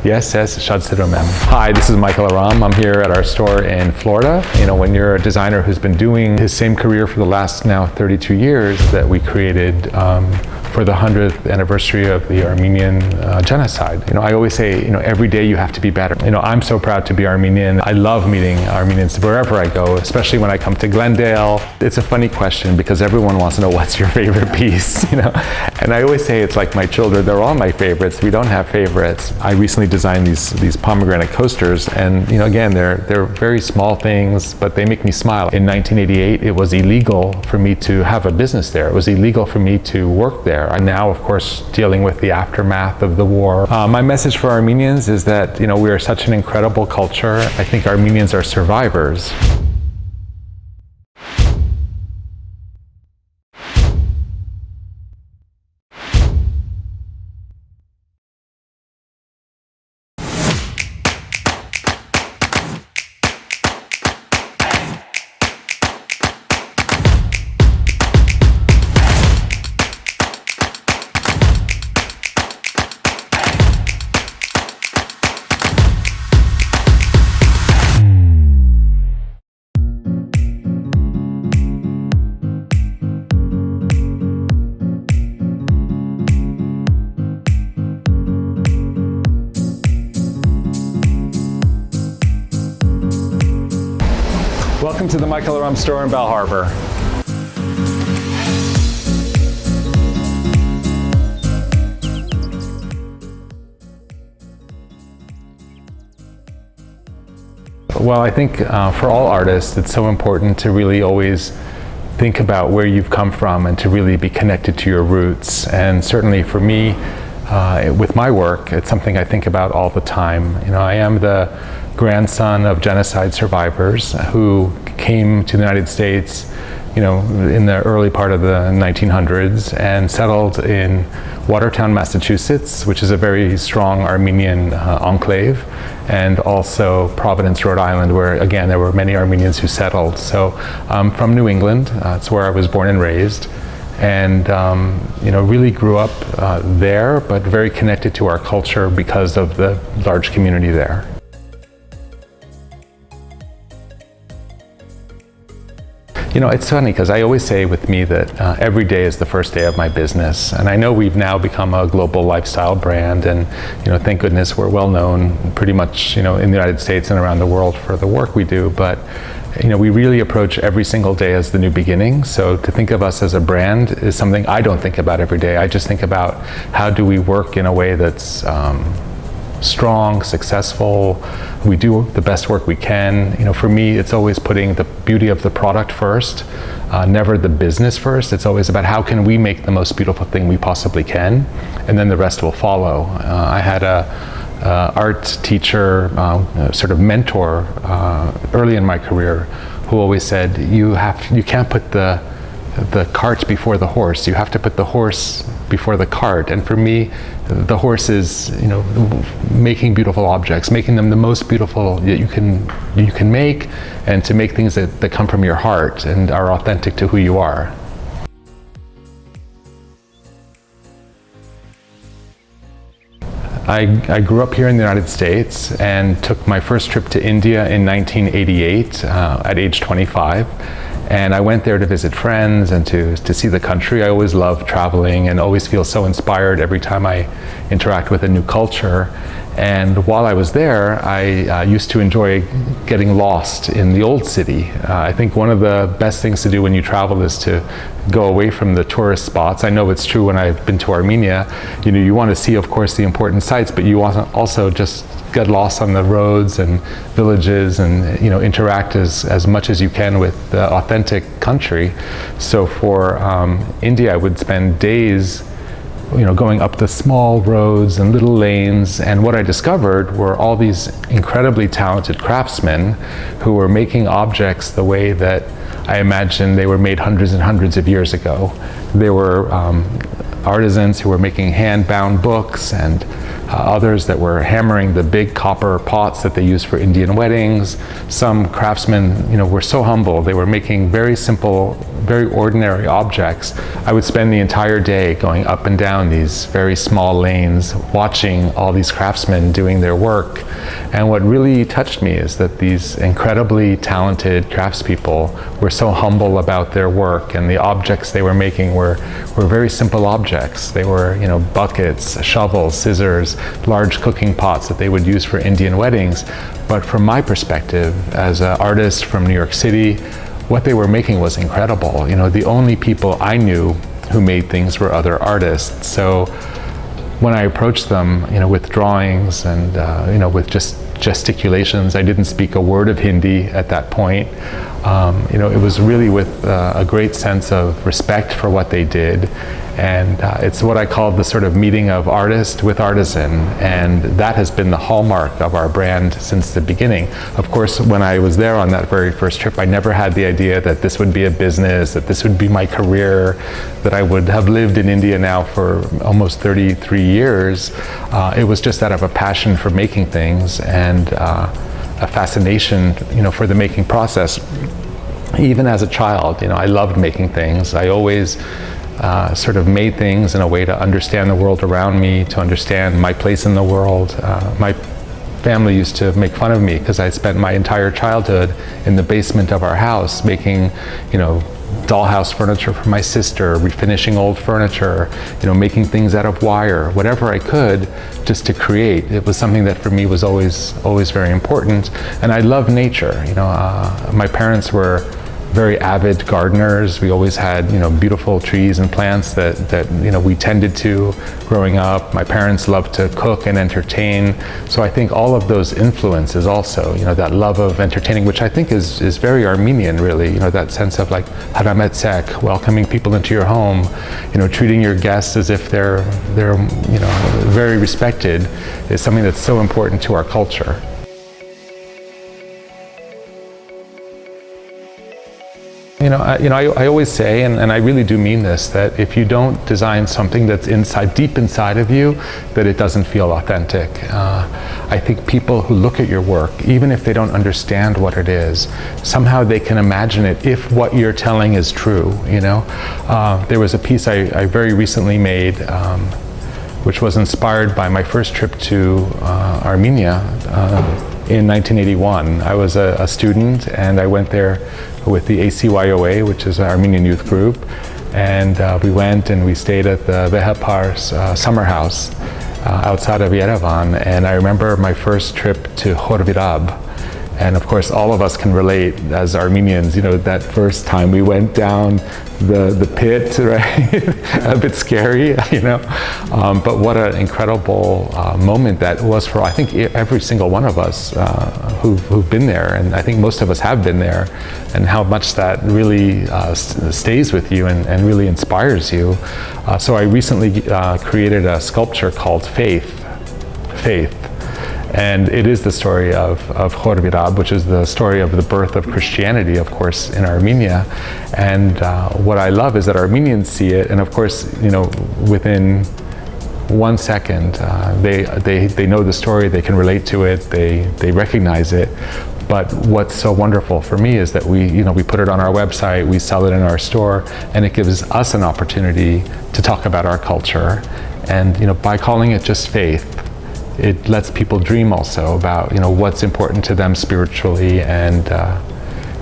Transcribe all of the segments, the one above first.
Yes, Shad Mem. Hi, this is Michael Aram. I'm here at our store in Florida. You know, when you're a designer who's been doing his same career for the last now 32 years that we created for the 100th anniversary of the Armenian genocide. You know, I always say, you know, every day you have to be better. You know, I'm so proud to be Armenian. I love meeting Armenians wherever I go, especially when I come to Glendale. It's a funny question because everyone wants to know what's your favorite piece, you know? And I always say it's like my children, they're all my favorites. We don't have favorites. I recently designed these pomegranate coasters, and you know, again, they're very small things, but they make me smile. In 1988, it was illegal for me to have a business there. It was illegal for me to work there. I'm now, of course, dealing with the aftermath of the war. My message for Armenians is that, you know, we are such an incredible culture. I think Armenians are survivors. Welcome to the Michael Aram store in Bell Harbor. Well, I think for all artists, it's so important to really always think about where you've come from and to really be connected to your roots. And certainly for me, with my work, it's something I think about all the time. You know, I am the grandson of genocide survivors who came to the United States, you know, in the early part of the 1900s and settled in Watertown, Massachusetts, which is a very strong Armenian enclave, and also Providence, Rhode Island, where again there were many Armenians who settled. So I'm from New England. It's where I was born and raised, and you know, really grew up there, but very connected to our culture because of the large community there. You know, it's funny because I always say with me that every day is the first day of my business. And I know we've now become a global lifestyle brand, and you know, thank goodness we're well known pretty much, you know, in the United States and around the world for the work we do. But you know, we really approach every single day as the new beginning. So to think of us as a brand is something I don't think about every day. I just think about how do we work in a way that's strong, successful. We do the best work we can. You know, for me, it's always putting the beauty of the product first, never the business first. It's always about how can we make the most beautiful thing we possibly can, and then the rest will follow. I had a art teacher, sort of mentor early in my career, who always said, you can't put the cart before the horse. You have to put the horse before the cart. And for me, the horse is, you know, making beautiful objects, making them the most beautiful that you can make, and to make things that come from your heart and are authentic to who you are. I grew up here in the United States and took my first trip to India in 1988 at age 25. And I went there to visit friends and to see the country. I always love traveling and always feel so inspired every time I interact with a new culture. And while I was there, I used to enjoy getting lost in the old city. I think one of the best things to do when you travel is to go away from the tourist spots. I know it's true when I've been to Armenia. You know, you want to see, of course, the important sites, but you want to also just get lost on the roads and villages and, you know, interact as much as you can with the authentic country. So for India, I would spend days, you know, going up the small roads and little lanes, and what I discovered were all these incredibly talented craftsmen who were making objects the way that I imagine they were made hundreds and hundreds of years ago. They were artisans who were making hand-bound books, and others that were hammering the big copper pots that they used for Indian weddings. Some craftsmen, were so humble. They were making very simple, very ordinary objects. I would spend the entire day going up and down these very small lanes, watching all these craftsmen doing their work. And what really touched me is that these incredibly talented craftspeople were so humble about their work, and the objects they were making were very simple objects. They were, buckets, shovels, scissors, large cooking pots that they would use for Indian weddings. But from my perspective, as an artist from New York City, what they were making was incredible. The only people I knew who made things were other artists. So when I approached them, with drawings and, with just gesticulations, I didn't speak a word of Hindi at that point. It was really with a great sense of respect for what they did. And it's what I call the sort of meeting of artist with artisan. And that has been the hallmark of our brand since the beginning. Of course, when I was there on that very first trip, I never had the idea that this would be a business, that this would be my career, that I would have lived in India now for almost 33 years. It was just out of a passion for making things and a fascination, for the making process. Even as a child, I loved making things. I always sort of made things in a way to understand the world around me, to understand my place in the world. My family used to make fun of me because I spent my entire childhood in the basement of our house making, dollhouse furniture for my sister, refinishing old furniture, making things out of wire, whatever I could, just to create. It was something that for me was always very important. And I love nature. My parents were very avid gardeners. We always had, beautiful trees and plants that we tended to growing up. My parents loved to cook and entertain. So I think all of those influences also, that love of entertaining, which I think is very Armenian, really, that sense of like harametzek, welcoming people into your home, treating your guests as if they're very respected, is something that's so important to our culture. I always say, and I really do mean this, that if you don't design something that's deep inside of you, that it doesn't feel authentic. I think people who look at your work, even if they don't understand what it is, somehow they can imagine it if what you're telling is true. There was a piece I very recently made, which was inspired by my first trip to Armenia in 1981. I was a student, and I went there with the ACYOA, which is an Armenian youth group, and we went and we stayed at the Vehapar's summer house outside of Yerevan. And I remember my first trip to Gharibyan, and of course all of us can relate as Armenians, that first time we went down the pit, right? A bit scary, but what an incredible moment that was for, I think, every single one of us who've been there, and I think most of us have been there, and how much that really stays with you and really inspires you. So I recently created a sculpture called Faith. And it is the story of Gharibyan, which is the story of the birth of Christianity, of course, in Armenia. And what I love is that Armenians see it, and of course, within 1 second, they know the story, they can relate to it, they recognize it. But what's so wonderful for me is that we put it on our website, we sell it in our store, and it gives us an opportunity to talk about our culture. And by calling it just Faith, it lets people dream also about what's important to them spiritually and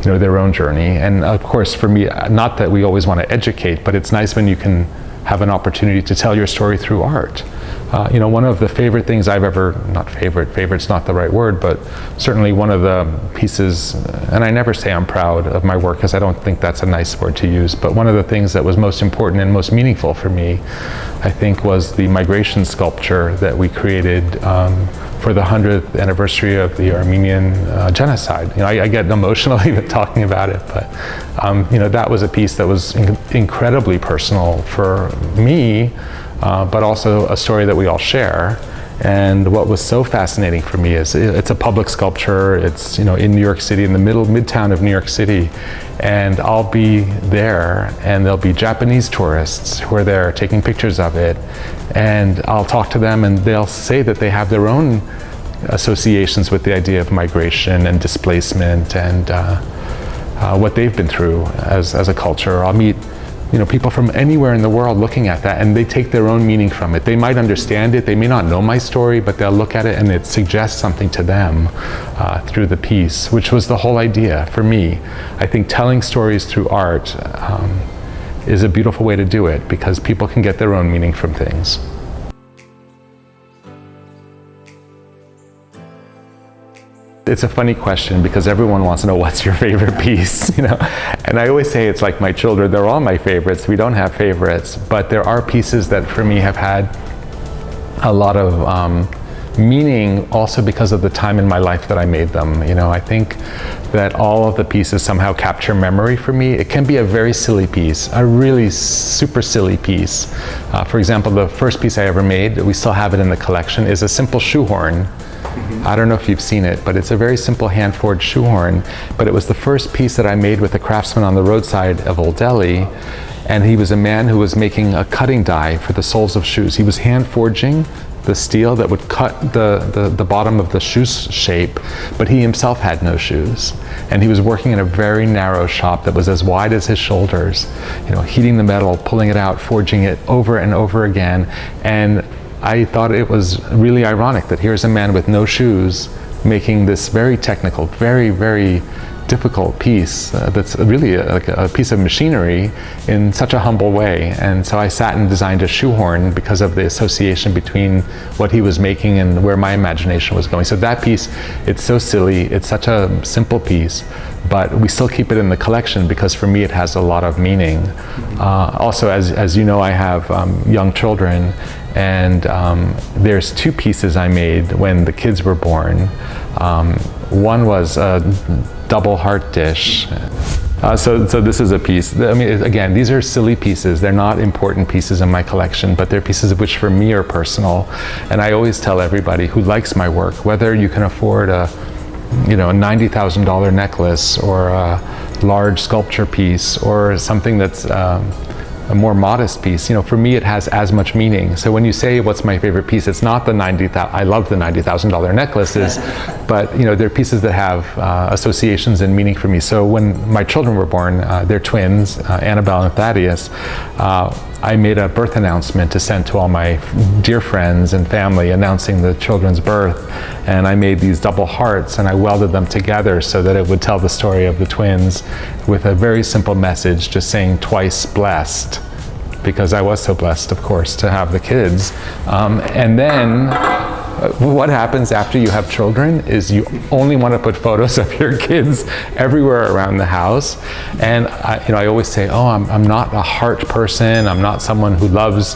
their own journey. And of course, for me, not that we always want to educate, but it's nice when you can have an opportunity to tell your story through art. One of the favorite things I've ever, favorite's not the right word, but certainly one of the pieces, and I never say I'm proud of my work because I don't think that's a nice word to use, but one of the things that was most important and most meaningful for me, I think, was the migration sculpture that we created for the 100th anniversary of the Armenian genocide. I get emotional even talking about it, but that was a piece that was incredibly personal for me, but also a story that we all share. And what was so fascinating for me is it's a public sculpture. It's, you know, in New York City, in the midtown of New York City. And I'll be there, and there'll be Japanese tourists who are there taking pictures of it. And I'll talk to them, and they'll say that they have their own associations with the idea of migration and displacement and what they've been through as a culture. I'll meet, you know, people from anywhere in the world looking at that, and they take their own meaning from it. They might understand it, they may not know my story, but they'll look at it and it suggests something to them through the piece, which was the whole idea for me. I think telling stories through art is a beautiful way to do it, because people can get their own meaning from things. It's a funny question, because everyone wants to know what's your favorite piece, you know. And I always say it's like my children, they're all my favorites. We don't have favorites, but there are pieces that for me have had a lot of meaning, also because of the time in my life that I made them. You know, I think that all of the pieces somehow capture memory for me. It can be a very silly piece, a really super silly piece. For example, the first piece I ever made, we still have it in the collection, is a simple shoehorn. I don't know if you've seen it, but it's a very simple hand-forged shoehorn. But it was the first piece that I made with a craftsman on the roadside of Old Delhi. And he was a man who was making a cutting die for the soles of shoes. He was hand-forging the steel that would cut the bottom of the shoe shape, but he himself had no shoes. And he was working in a very narrow shop that was as wide as his shoulders, you know, heating the metal, pulling it out, forging it over and over again. And I thought it was really ironic that here's a man with no shoes making this very technical, very, very difficult piece that's really like a piece of machinery in such a humble way. And so I sat and designed a shoehorn because of the association between what he was making and where my imagination was going. So that piece, it's so silly, it's such a simple piece, but we still keep it in the collection because for me it has a lot of meaning. Also, as you know, I have young children, and there's two pieces I made when the kids were born. One was a double heart dish. So this is a piece. I mean, again, these are silly pieces. They're not important pieces in my collection, but they're pieces which for me are personal. And I always tell everybody who likes my work, whether you can afford a $90,000 necklace or a large sculpture piece or something that's a more modest piece, you know, for me it has as much meaning. So when you say what's my favorite piece, it's not the I love the $90,000 necklaces, but you know, they're pieces that have associations and meaning for me. So when my children were born, they're twins, Annabelle and Thaddeus, I made a birth announcement to send to all my dear friends and family announcing the children's birth. And I made these double hearts and I welded them together so that it would tell the story of the twins with a very simple message, just saying twice blessed, because I was so blessed, of course, to have the kids. And then what happens after you have children is you only want to put photos of your kids everywhere around the house. And I always say, oh, I'm not a heart person. I'm not someone who loves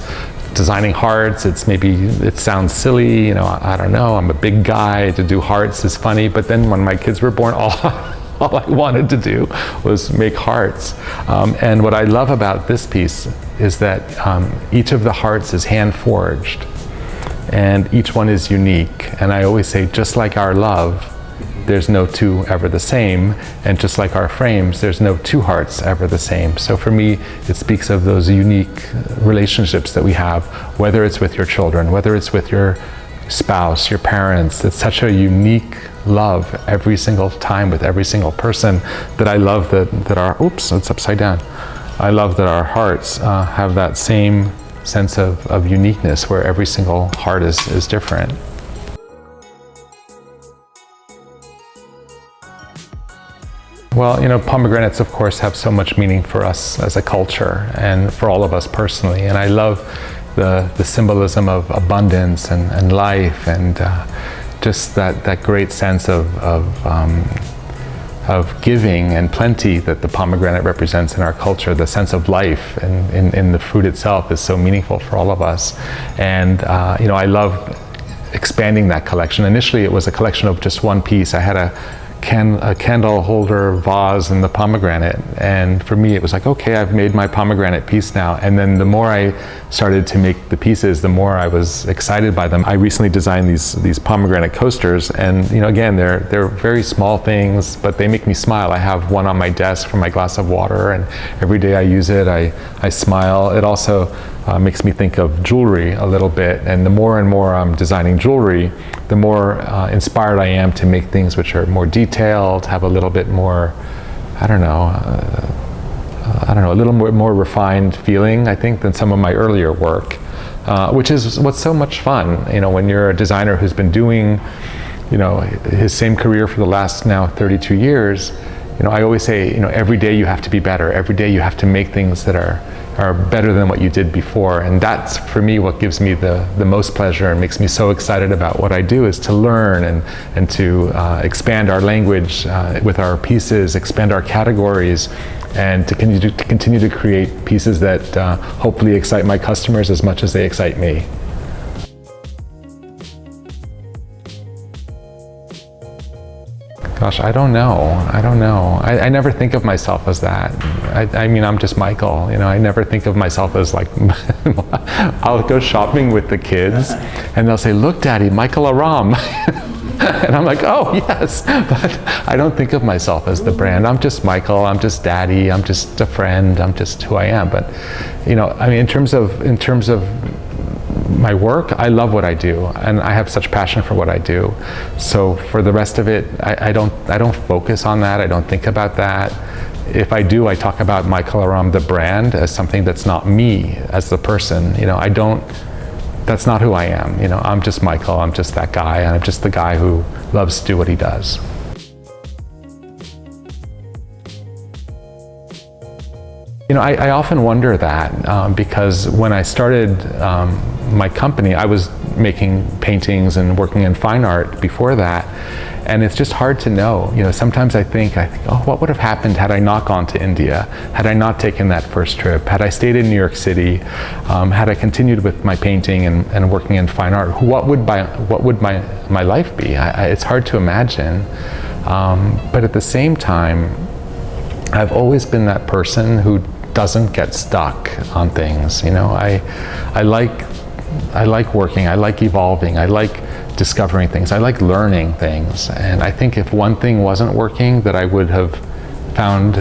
designing hearts. It sounds silly, you know, I don't know. I'm a big guy, to do hearts is funny. But then when my kids were born, all I wanted to do was make hearts. And what I love about this piece is that each of the hearts is hand forged. And each one is unique. And I always say, just like our love, there's no two ever the same. And just like our frames, there's no two hearts ever the same. So for me, it speaks of those unique relationships that we have, whether it's with your children, whether it's with your spouse, your parents. It's such a unique love every single time with every single person that I love that our, oops, it's upside down. I love that our hearts have that same sense of uniqueness where every single heart is different. Well, you know, pomegranates, of course, have so much meaning for us as a culture and for all of us personally. And I love the symbolism of abundance and life and just that great sense of giving and plenty that the pomegranate represents in our culture. The sense of life and in the fruit itself is so meaningful for all of us. And I love expanding that collection. Initially, it was a collection of just one piece. I had a a candle holder vase and the pomegranate. And for me, it was like, okay, I've made my pomegranate piece now. And then the more I started to make the pieces, the more I was excited by them. I recently designed these pomegranate coasters, and again, they're very small things, but they make me smile. I have one on my desk for my glass of water, and every day I use it, I smile. It also makes me think of jewelry a little bit, and the more and more I'm designing jewelry, the more inspired I am to make things which are more detailed, have a little bit more, I don't know, a little more refined feeling, I think, than some of my earlier work, which is what's so much fun, when you're a designer who's been doing, his same career for the last now 32 years. I always say, every day you have to be better. Every day you have to make things that are better than what you did before. And that's, for me, what gives me the most pleasure and makes me so excited about what I do, is to learn and to expand our language with our pieces, expand our categories, and to continue to create pieces that hopefully excite my customers as much as they excite me. Gosh, I don't know. I never think of myself as that. I mean, I'm just Michael. I never think of myself as like, I'll go shopping with the kids and they'll say, look, Daddy, Michael Aram. And I'm like, oh, yes. But I don't think of myself as the brand. I'm just Michael. I'm just Daddy. I'm just a friend. I'm just who I am. But, I mean, in terms of my work, I love what I do, and I have such passion for what I do. So for the rest of it, I don't focus on that. I don't think about that. If I do, I talk about Michael Aram, the brand, as something that's not me as the person. That's not who I am. I'm just Michael. I'm just that guy, and I'm just the guy who loves to do what he does. I often wonder that because when I started my company, I was making paintings and working in fine art before that, and it's just hard to know. Sometimes I think, oh, what would have happened had I not gone to India? Had I not taken that first trip? Had I stayed in New York City? Had I continued with my painting and working in fine art? What would my life be? It's hard to imagine. But at the same time, I've always been that person who doesn't get stuck on things. I like working, I like evolving, I like discovering things, I like learning things. And I think if one thing wasn't working, that I would have found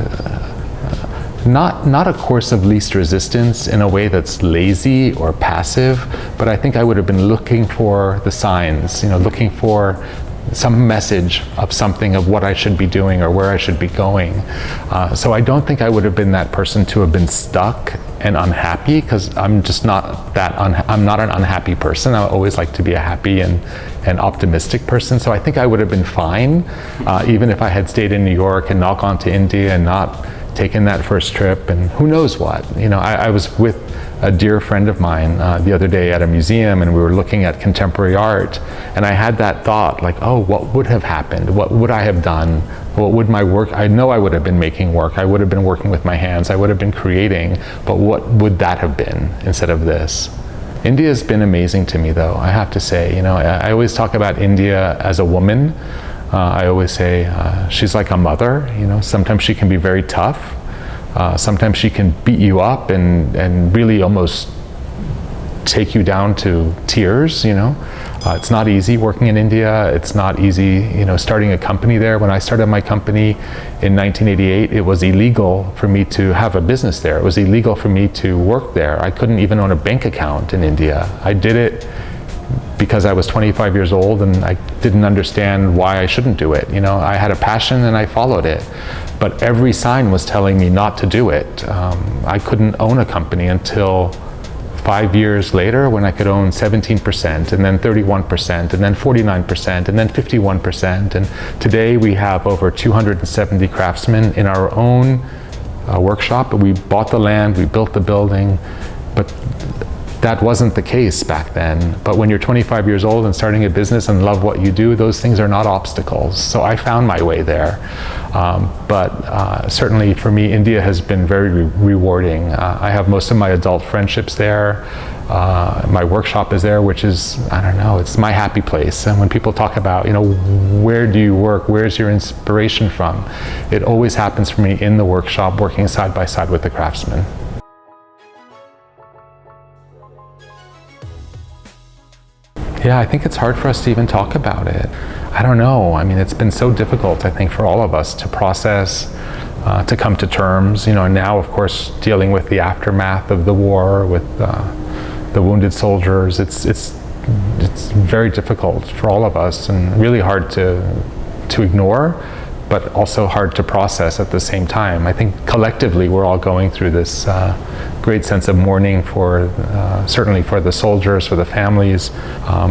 not a course of least resistance in a way that's lazy or passive, but I think I would have been looking for the signs, looking for some message of something, of what I should be doing or where I should be going. So I don't think I would have been that person to have been stuck and unhappy, because I'm just not that, I'm not an unhappy person. I always like to be a happy and optimistic person. So I think I would have been fine, even if I had stayed in New York and not gone to India and not taken that first trip, and who knows what. I was with a dear friend of mine the other day at a museum, and we were looking at contemporary art, and I had that thought, like, oh, what would have happened? What would I have done? What would my work, I know I would have been making work, I would have been working with my hands, I would have been creating, but what would that have been instead of this? India has been amazing to me, though, I have to say. I always talk about India as a woman. I always say she's like a mother. Sometimes she can be very tough. Sometimes she can beat you up and really almost take you down to tears. It's not easy working in India. It's not easy, starting a company there. When I started my company in 1988, it was illegal for me to have a business there. It was illegal for me to work there. I couldn't even own a bank account in India. I did it because I was 25 years old and I didn't understand why I shouldn't do it. I had a passion and I followed it, but every sign was telling me not to do it. I couldn't own a company until 5 years later, when I could own 17%, and then 31%, and then 49%, and then 51%. And today we have over 270 craftsmen in our own workshop. We bought the land, we built the building, but that wasn't the case back then. But when you're 25 years old and starting a business and love what you do, those things are not obstacles. So I found my way there. But certainly for me, India has been very rewarding. I have most of my adult friendships there. My workshop is there, which is, I don't know, it's my happy place. And when people talk about, where do you work? Where's your inspiration from? It always happens for me in the workshop, working side by side with the craftsmen. Yeah, I think it's hard for us to even talk about it. I don't know. I mean, it's been so difficult, I think, for all of us to process, to come to terms. And now, of course, dealing with the aftermath of the war, with the wounded soldiers, it's very difficult for all of us and really hard to ignore, but also hard to process at the same time. I think collectively we're all going through this great sense of mourning for, certainly for the soldiers, for the families,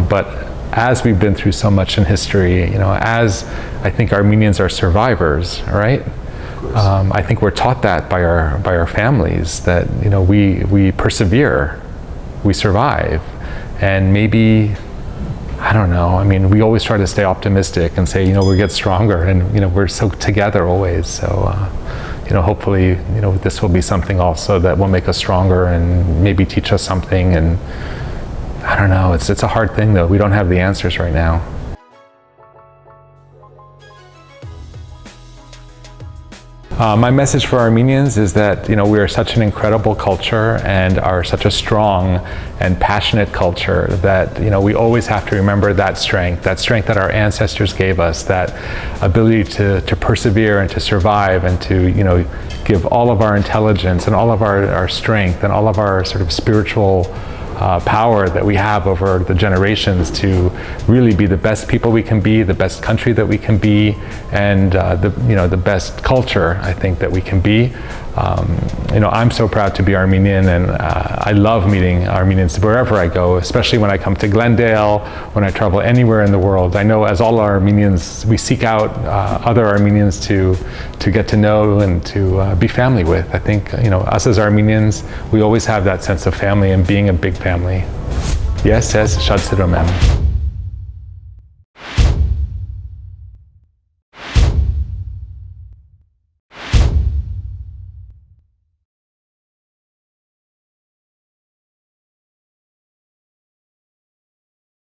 but as we've been through so much in history, as I think Armenians are survivors, right? I think we're taught that by our families, that we persevere, we survive, and maybe, I don't know, I mean, we always try to stay optimistic and say, we get stronger, and we're so together always. So hopefully this will be something also that will make us stronger and maybe teach us something. And I don't know, it's a hard thing though. We don't have the answers right now. My message for Armenians is that we are such an incredible culture and are such a strong and passionate culture that we always have to remember that strength that our ancestors gave us, that ability to persevere and to survive and to give all of our intelligence and all of our strength and all of our sort of spiritual power that we have over the generations to really be the best people we can be, the best country that we can be, and the best culture I think that we can be. I'm so proud to be Armenian, and I love meeting Armenians wherever I go, especially when I come to Glendale, when I travel anywhere in the world. I know as all Armenians, we seek out other Armenians to get to know and to be family with. I think us as Armenians, we always have that sense of family and being a big family. Yes, Shad Sidromem.